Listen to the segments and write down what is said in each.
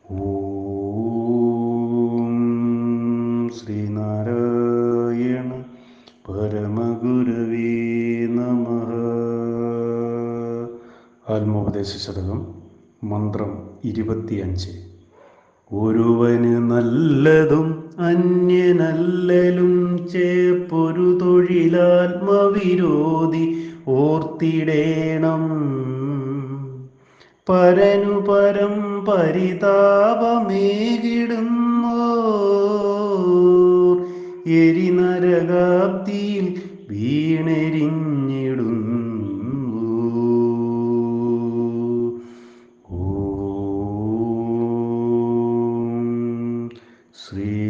ഓം ശ്രീനാരായണ പരമഗുരവേ നമഃ. ആത്മോപദേശ ശതകം, മന്ത്രം 25. ഒരുവന് നല്ലതും അന്യനല്ലലും ചേപ്പൊരു തൊഴിലാത്മവിരോധി ഓർത്തിടേണം. പരനു പരം പരിതാപമേകിടുന്നോർ എരിനരകാബ്ദിയിൽ വീണെരിഞ്ഞിടുന്നു. ഓം ശ്രീനാരായണ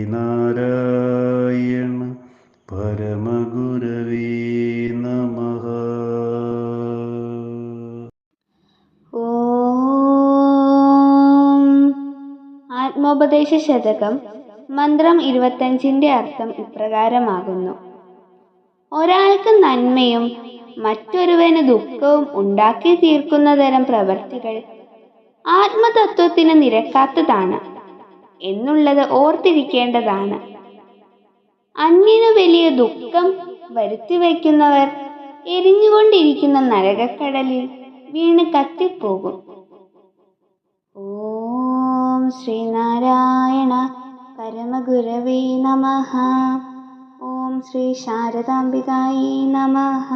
പരമഗുരവേ നമഃ. ആത്മോപദേശ ശതകം മന്ത്രം 25 അർത്ഥം ഇപ്രകാരമാകുന്നു. ഒരാൾക്ക് നന്മയും മറ്റൊരുവന് ദുഃഖവും ഉണ്ടാക്കി തീർക്കുന്ന തരം പ്രവർത്തികൾ ആത്മതത്വത്തിന് നിരക്കാത്തതാണ് എന്നുള്ളത് ഓർത്തിരിക്കേണ്ടതാണ്. അന്യനു വലിയ ദുഃഖം വരുത്തിവെക്കുന്നവർ എരിഞ്ഞുകൊണ്ടിരിക്കുന്ന നരകക്കടലിൽ വീണ് കത്തിപ്പോകും. ഓം ശ്രീനാരായണ പരമഗുരവേ നമഃ. ഓം ശ്രീ ശാരദാംബികായേ നമഃ.